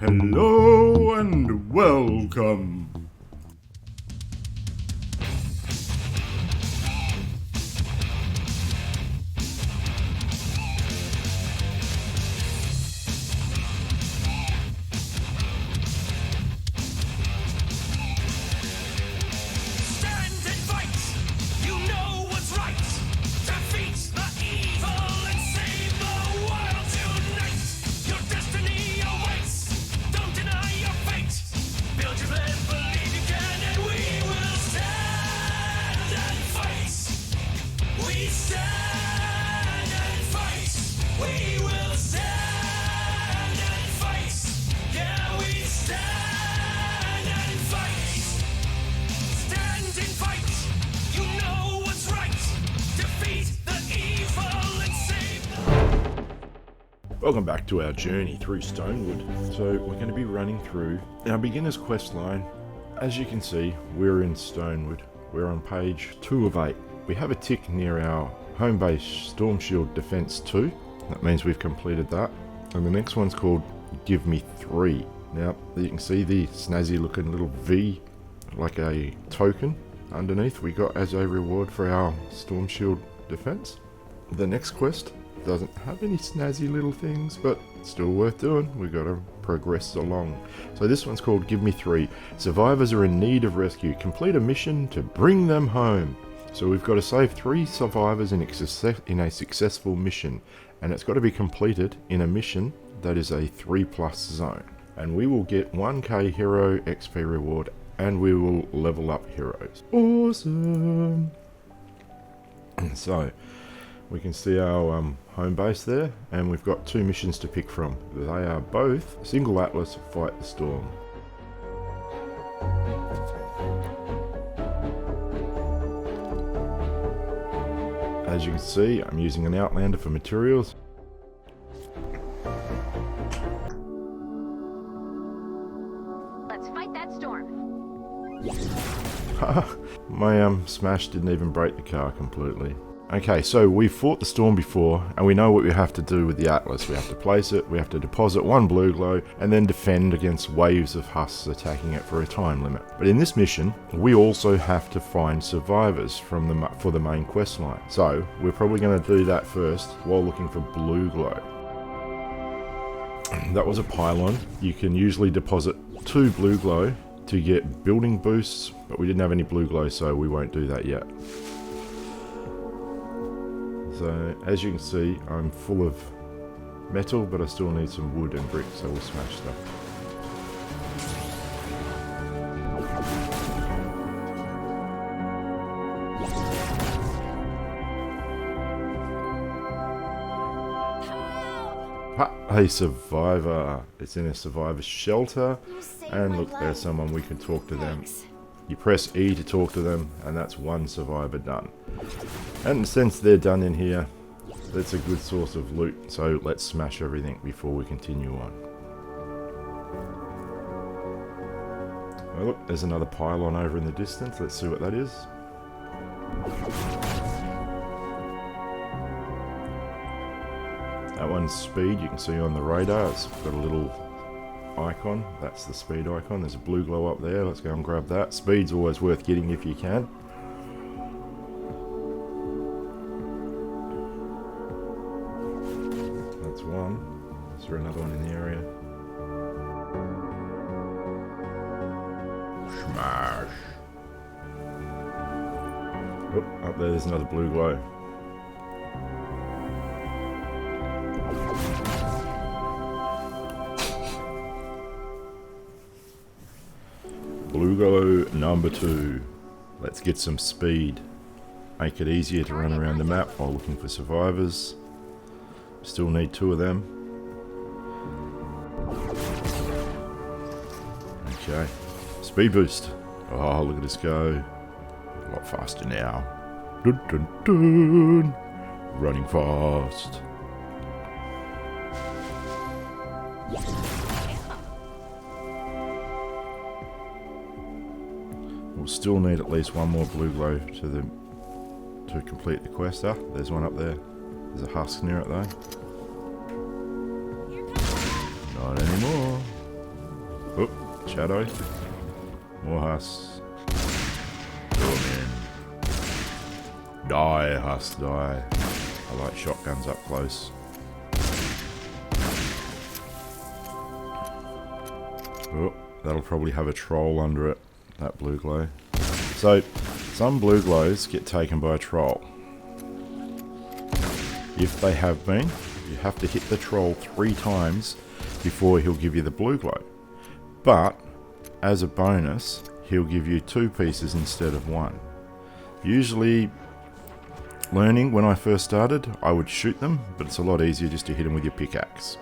Hello and welcome. Welcome back to our journey through Stonewood. So we're going to be running through our beginner's quest line. As you can see, we're in Stonewood. We're on page 2 of 8. We have a tick near our home base Storm Shield Defense 2. That means we've completed that. And the next one's called Gimme 3. Now you can see the snazzy looking little V, like a token underneath we got as a reward for our Storm Shield Defense. The next quest doesn't have any snazzy little things, but still worth doing. We've got to progress along. So this one's called Gimme 3. Survivors are in need of rescue. Complete a mission to bring them home. So we've got to save 3 survivors in a successful mission, and it's got to be completed in a mission that is a 3+ zone. And we will get 1k hero XP reward, and we will level up heroes. Awesome! So we can see our home base there, and we've got 2 missions to pick from. They are both single Atlas Fight the Storm. As you can see, I'm using an Outlander for materials. Let's fight that storm. My smash didn't even break the car completely. Okay, so we've fought the storm before, and we know what we have to do with the Atlas. We have to place it, we have to deposit 1 blue glow, and then defend against waves of husks attacking it for a time limit. But in this mission, we also have to find survivors for the main quest line. So we're probably going to do that first while looking for blue glow. That was a pylon. You can usually deposit 2 blue glow to get building boosts, but we didn't have any blue glow, so we won't do that yet. So as you can see, I'm full of metal, but I still need some wood and brick, so we'll smash stuff. A survivor. It's in a survivor shelter, and look, there's someone. We can talk to them. You press E to talk to them, and that's 1 survivor done. And since they're done in here, that's a good source of loot, so let's smash everything before we continue on. Oh, look, there's another pylon over in the distance. Let's see what that is. That one's speed. You can see on the radar, it's got a little icon. That's the speed icon. There's a blue glow up there. Let's go and grab that. Speed's always worth getting if you can. That's one. Is there another one in the area? Smash! Oh, up there's another blue glow. Blue glow number 2. Let's get some speed. Make it easier to run around the map while looking for survivors. Still need 2 of them. Okay. Speed boost. Oh, look at us go. A lot faster now. Dun, dun, dun. Running fast. We'll still need at least 1 more blue glow to complete the quest. There's one up there. There's a husk near it though. Not anymore. Oh, shadow. More Huss. Oh man. Die, Huss, die. I like shotguns up close. Oh, that'll probably have a troll under it, that blue glow. So, some blue glows get taken by a troll. If they have been, you have to hit the troll 3 times before he'll give you the blue glow. But, as a bonus, he'll give you 2 pieces instead of 1. Usually, learning when I first started, I would shoot them, but it's a lot easier just to hit them with your pickaxe.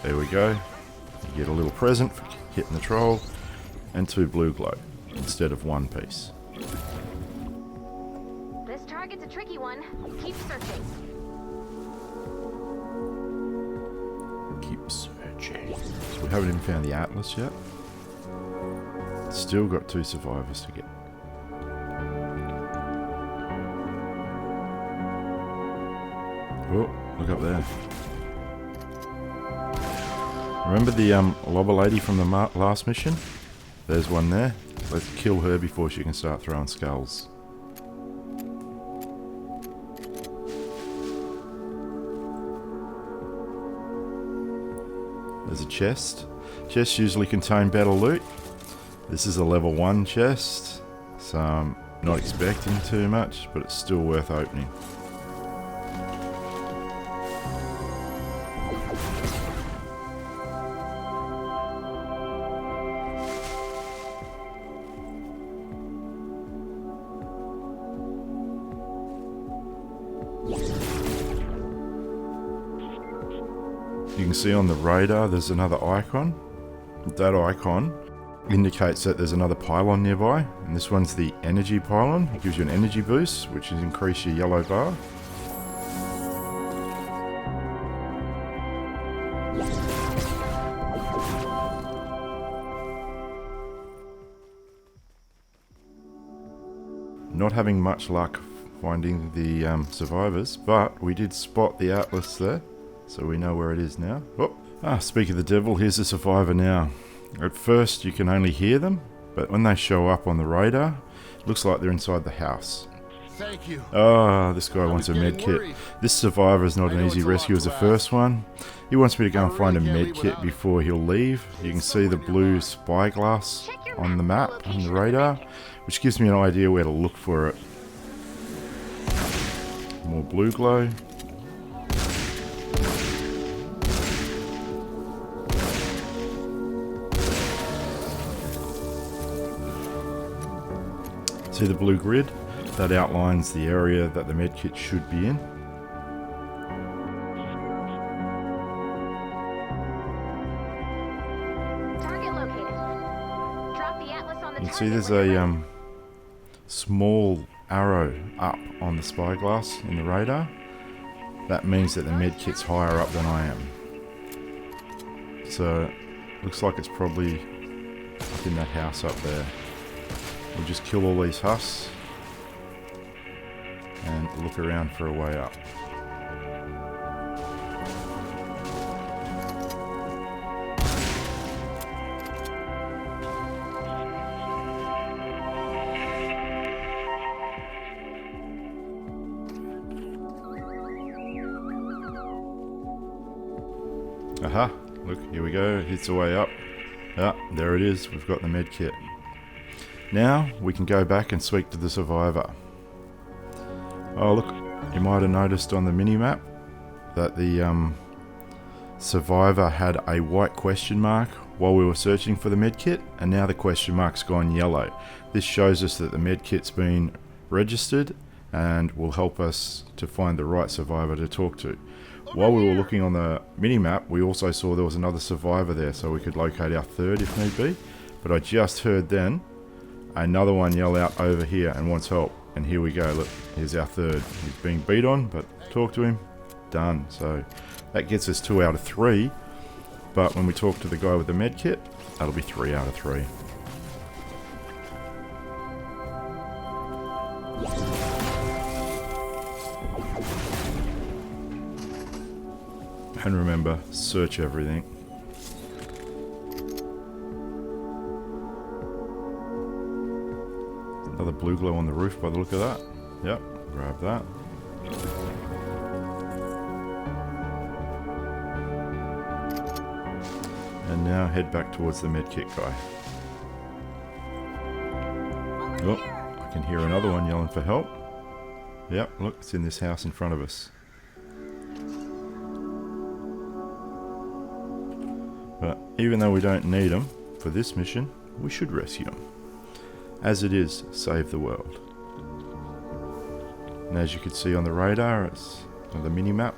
There we go. You get a little present for hitting the troll, and 2 blue glow instead of 1 piece. This target's a tricky one. Keep searching. Keep searching. So we haven't even found the Atlas yet. Still got 2 survivors to get. Oh, look up there. Remember the lobber lady from the last mission? There's one there. Let's kill her before she can start throwing skulls. There's a chest. Chests usually contain better loot. This is a level 1 chest, so I'm not expecting too much, but it's still worth opening. You can see on the radar there's another icon. That icon indicates that there's another pylon nearby, and this one's the energy pylon. It gives you an energy boost, which is increase your yellow bar. Not having much luck finding the survivors, but we did spot the Atlas there, so we know where it is now. Oh, speak of the devil, here's the survivor now. At first you can only hear them, but when they show up on the radar, it looks like they're inside the house. Thank you. Oh, this guy wants a med kit. This survivor is not an easy rescue as the first one. He wants me to go and find a med kit before he'll leave. You can see the blue spyglass on the map, on the radar, which gives me an idea where to look for it. More blue glow. See the blue grid? That outlines the area that the medkit should be in. Target located. Drop the Atlas on the You can target see there's when a small arrow up on the spyglass in the radar. That means that the medkit's higher up than I am. So, looks like it's probably up in that house up there. We'll just kill all these Huss and look around for a way up. Aha, look, here we go, it's the way up. Ah, there it is, we've got the med kit. Now, we can go back and speak to the survivor. Oh look, you might have noticed on the mini-map that the survivor had a white question mark while we were searching for the medkit, and now the question mark's gone yellow. This shows us that the medkit's been registered and will help us to find the right survivor to talk to. While we were looking on the mini-map, we also saw there was another survivor there, so we could locate our third if need be. But I just heard then another one yell out over here and wants help. And here we go, look, here's our third. He's being beat on, but talk to him, done. So that gets us 2 out of 3. But when we talk to the guy with the med kit, that'll be 3 out of 3. And remember, search everything. Another blue glow on the roof by the look of that. Yep, grab that. And now head back towards the medkit guy. Oh, I can hear another one yelling for help. Yep, look, it's in this house in front of us. But even though we don't need them for this mission, we should rescue them. As it is, save the world. And as you can see on the radar, it's on the mini-map,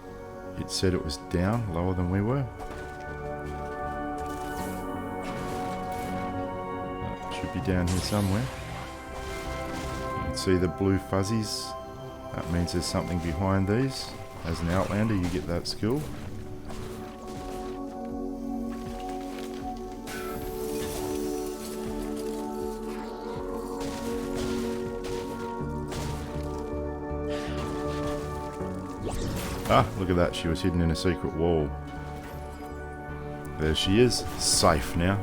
it said it was down, lower than we were. It should be down here somewhere. You can see the blue fuzzies. That means there's something behind these. As an Outlander, you get that skill. Ah, look at that, she was hidden in a secret wall. There she is, safe now.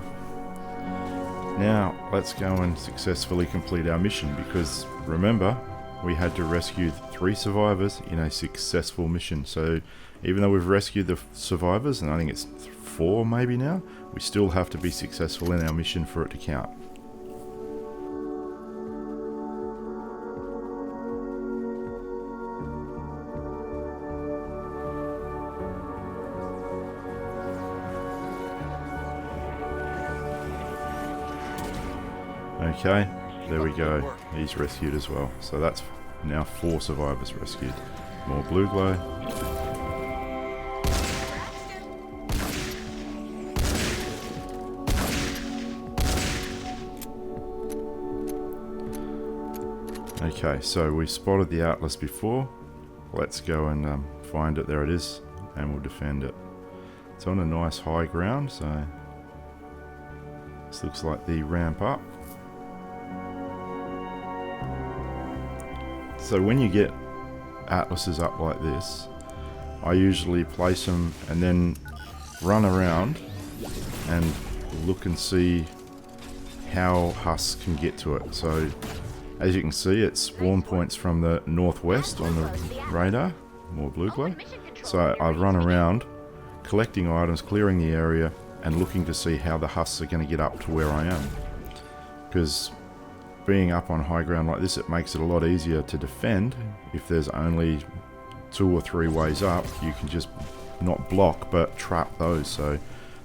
Now, let's go and successfully complete our mission, because remember, we had to rescue 3 survivors in a successful mission. So, even though we've rescued the survivors, and I think it's 4 maybe now, we still have to be successful in our mission for it to count. Okay, there we go. He's rescued as well. So that's now 4 survivors rescued. More blue glow. Okay, so we spotted the Atlas before. Let's go and find it. There it is, and we'll defend it. It's on a nice high ground, so this looks like the ramp up. So when you get atlases up like this, I usually place them and then run around and look and see how husks can get to it. So as you can see, it's spawn points from the northwest on the radar, more blue glow. So I run around collecting items, clearing the area, and looking to see how the husks are going to get up to where I am. Because being up on high ground like this, it makes it a lot easier to defend. If there's only 2 or 3 ways up, you can just not block but trap those. So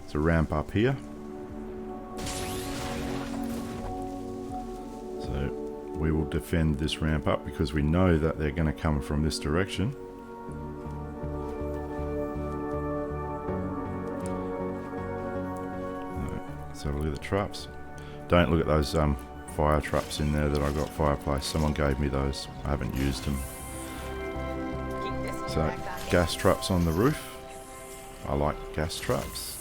it's a ramp up here. So we will defend this ramp up because we know that they're going to come from this direction. Let's have a look at the traps. Don't look at those fire traps in there that I got fireplace. Someone gave me those. I haven't used them. So gas traps on the roof. I like gas traps.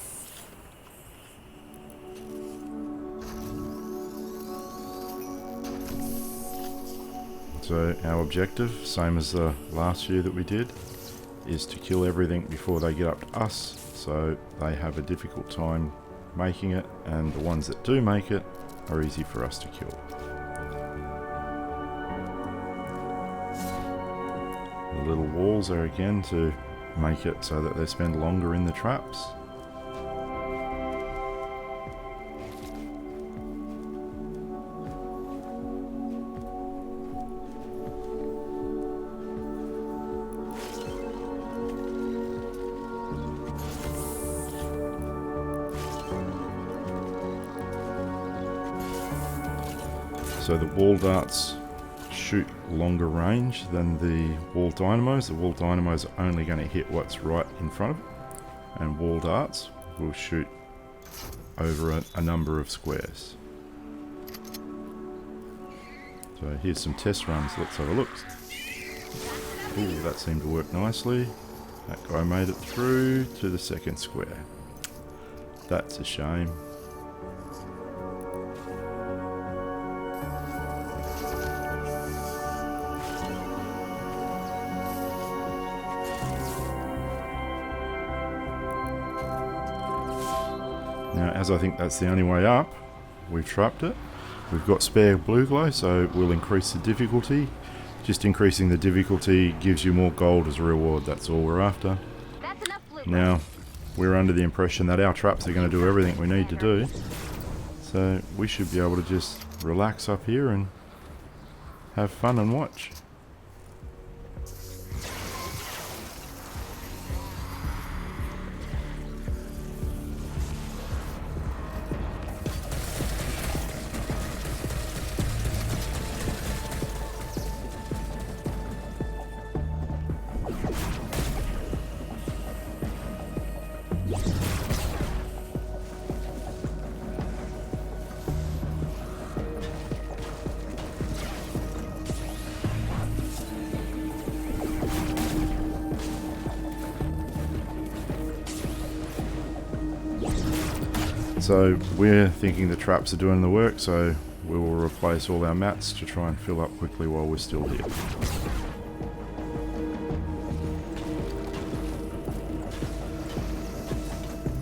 So our objective, same as the last few that we did, is to kill everything before they get up to us, so they have a difficult time making it, and the ones that do make it are easy for us to kill. The little walls are again to make it so that they spend longer in the traps. So the wall darts shoot longer range than the wall dynamos. The wall dynamos are only going to hit what's right in front of it, and wall darts will shoot over a number of squares. So here's some test runs. Let's have a look. Ooh, that seemed to work nicely. That guy made it through to the second square. That's a shame. Now, as I think that's the only way up, we've trapped it. We've got spare blue glow, so we'll increase the difficulty. Just increasing the difficulty gives you more gold as a reward. That's all we're after. That's enough blue. Now, we're under the impression that our traps are going to do everything we need to do. So we should be able to just relax up here and have fun and watch. So we're thinking the traps are doing the work, so we will replace all our mats to try and fill up quickly while we're still here.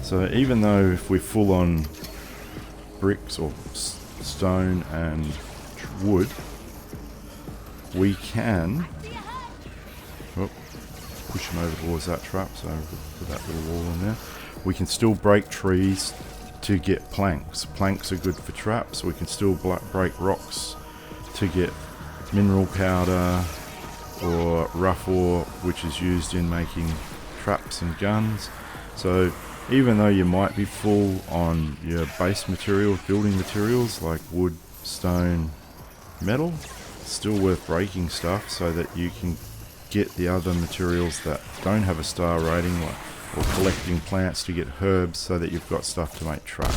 So even though if we're full on bricks or stone and wood, we can push them over towards that trap, so put that little wall in there. We can still break trees to get planks. Planks are good for traps. We can still break rocks to get mineral powder or rough ore, which is used in making traps and guns. So even though you might be full on your base materials, building materials like wood, stone, metal, it's still worth breaking stuff so that you can get the other materials that don't have a star rating, like, or collecting plants to get herbs so that you've got stuff to make traps.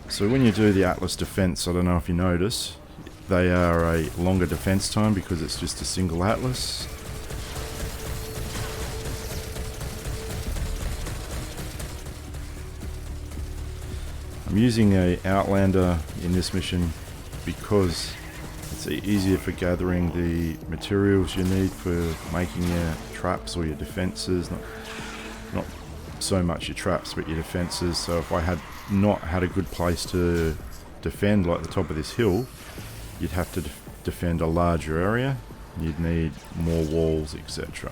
So when you do the Atlas defense, I don't know if you notice, they are a longer defense time because it's just a single Atlas. I'm using a Outlander in this mission because it's easier for gathering the materials you need for making your traps or your defenses. Not so much your traps, but your defenses. So if I had not had a good place to defend, like the top of this hill, you'd have to defend a larger area. You'd need more walls, etc.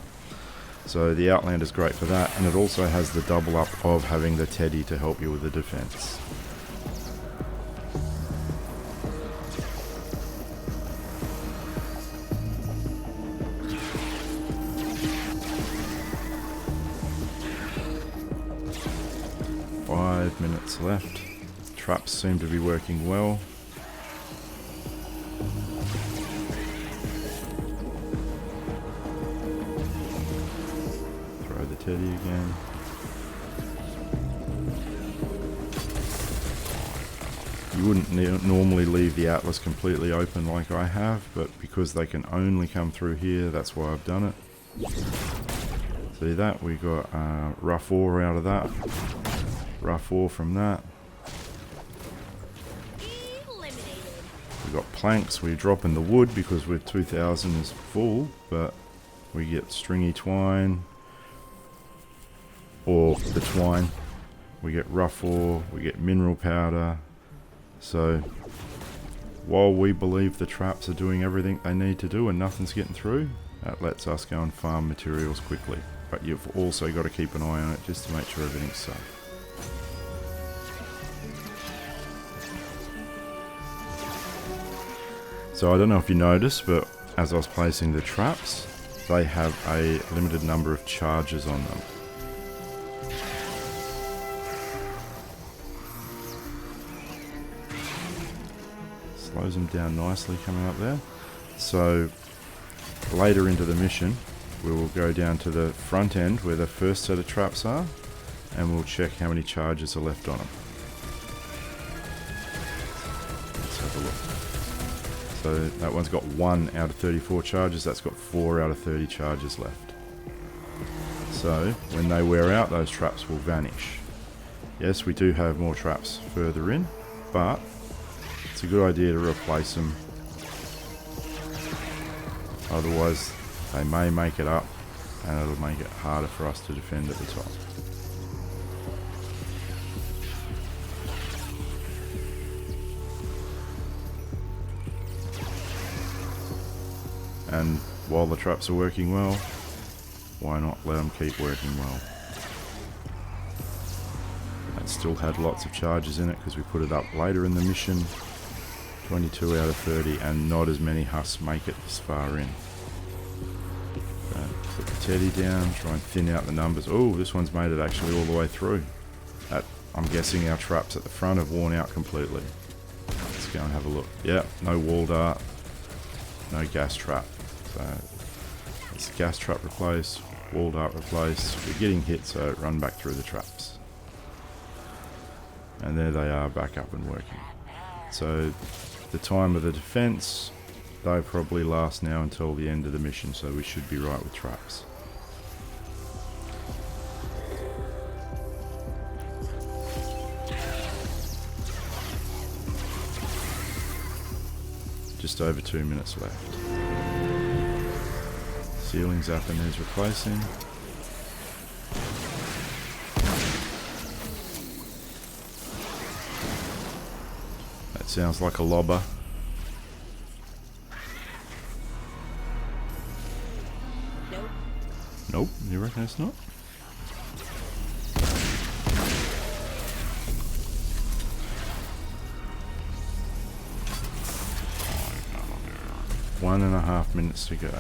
So the Outlander is great for that, and it also has the double up of having the Teddy to help you with the defense. Minutes left. Traps seem to be working well. Throw the Teddy again. You wouldn't normally leave the Atlas completely open like I have, but because they can only come through here, that's why I've done it. See that? We got rough ore out of that. Rough ore from that. We got planks. We drop in the wood because we're 2000 is full, but we get stringy twine or the twine. We get rough ore. We get mineral powder. So while we believe the traps are doing everything they need to do and nothing's getting through, that lets us go and farm materials quickly. But you've also got to keep an eye on it just to make sure everything's safe. So I don't know if you noticed, but as I was placing the traps, they have a limited number of charges on them. Slows them down nicely coming up there. So later into the mission, we will go down to the front end where the first set of traps are, and we'll check how many charges are left on them. Let's have a look. So that one's got 1 out of 34 charges, that's got 4 out of 30 charges left. So when they wear out, those traps will vanish. Yes, we do have more traps further in, but it's a good idea to replace them. Otherwise, they may make it up and it'll make it harder for us to defend at the top. And while the traps are working well, why not let them keep working well? It still had lots of charges in it because we put it up later in the mission. 22 out of 30, and not as many husks make it this far in. Put the teddy down, try and thin out the numbers. Oh, this one's made it actually all the way through. I'm guessing our traps at the front have worn out completely. Let's go and have a look. Yeah, no wall dart, no gas trap. So it's gas trap replaced, wall dart replaced. We're getting hit, so run back through the traps. And there they are, back up and working. So the time of the defense, they probably last now until the end of the mission, so we should be right with traps. Just over 2 minutes left. Ceiling's up and there's replacing. That sounds like a lobber. Nope, you reckon it's not? One and a half minutes to go.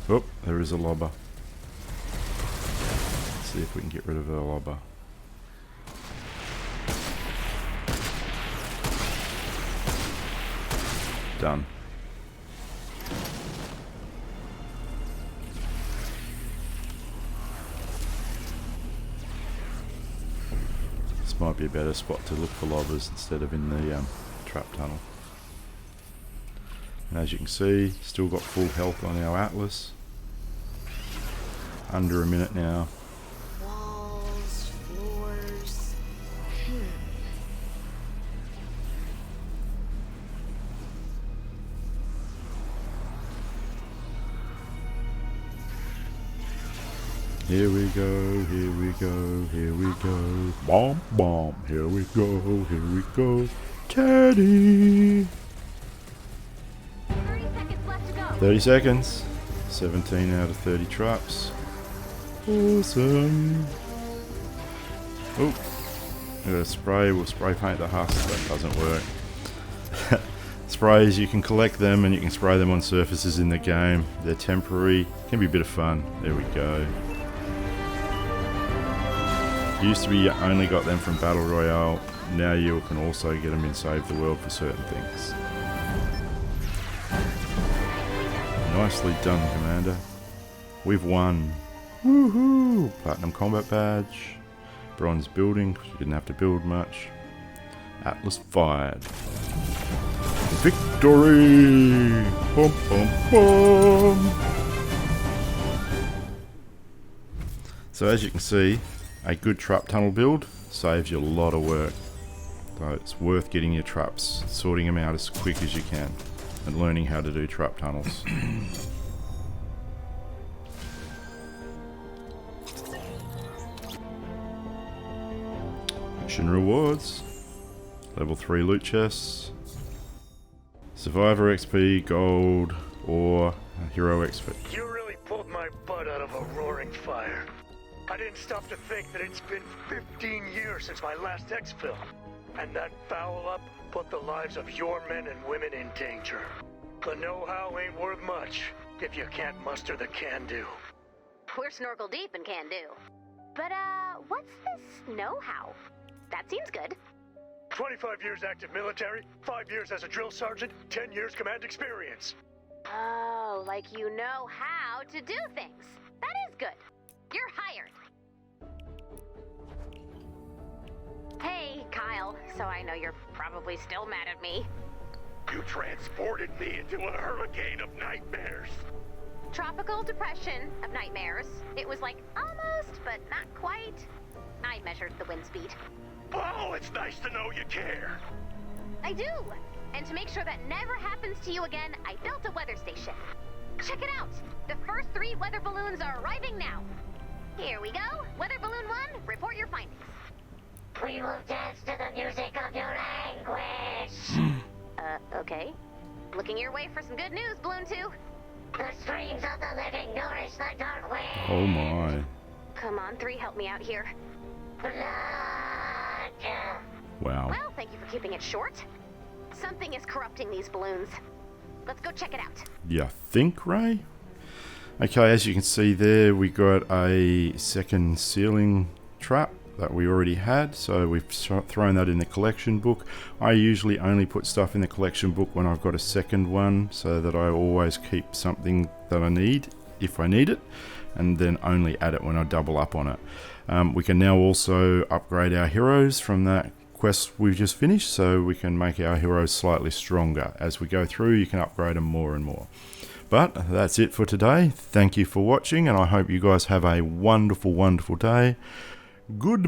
Oh, there is a lobber. Let's see if we can get rid of the lobber. Done. This might be a better spot to look for lobbers instead of in the trap tunnel. And as you can see, still got full health on our Atlas. Under a minute now. Walls, floors. Here we go, here we go, here we go. Bomb, bomb, here we go. Teddy! 30 seconds left to go. 30 seconds. 17 out of 30 traps. Awesome. Oh, we got a spray. We'll spray paint the husks. That doesn't work. Sprays, you can collect them and you can spray them on surfaces in the game. They're temporary. Can be a bit of fun. There we go. Used to be you only got them from Battle Royale. Now you can also get them in Save the World for certain things. Nicely done, Commander. We've won. Woohoo! Platinum combat badge. Bronze building, because you didn't have to build much. Atlas fired. Victory! Bum, bum, bum. So as you can see, a good trap tunnel build saves you a lot of work. So it's worth getting your traps, sorting them out as quick as you can, and learning how to do trap tunnels. Mission rewards. Level 3 loot chests. Survivor XP, gold, or hero XP. You really pulled my butt out of a roaring fire. I didn't stop to think that it's been 15 years since my last exfil. And that foul-up put the lives of your men and women in danger. The know-how ain't worth much if you can't muster the can-do. We're snorkel deep in can do. But, what's this know-how? That seems good. 25 years active military, 5 years as a drill sergeant, 10 years command experience. Oh, like you know how to do things. That is good. You're hired. Hey, Kyle. So I know you're probably still mad at me. You transported me into a hurricane of nightmares. Tropical depression of nightmares. It was like almost, but not quite. I measured the wind speed. Oh, it's nice to know you care. I do. And to make sure that never happens to you again, I built a weather station. Check it out! The first 3 weather balloons are arriving now. Here we go. Weather balloon 1, report your findings. We will dance to the music of your anguish. Okay. Looking your way for some good news, balloon 2. The streams of the living nourish the dark wind. Oh my. Come on, 3, help me out here. Blood. Wow. Well, thank you for keeping it short. Something is corrupting these balloons. Let's go check it out. You think, Ray? Okay, as you can see there, we got a second ceiling trap that we already had, so we've thrown that in the collection book. I usually only put stuff in the collection book when I've got a second one, so that I always keep something that I need if I need it, and then only add it when I double up on it. We can now also upgrade our heroes from that quest we've just finished, so we can make our heroes slightly stronger. As we go through, you can upgrade them more and more. But that's it for today. Thank you for watching, and I hope you guys have a wonderful, wonderful day. Goodbye.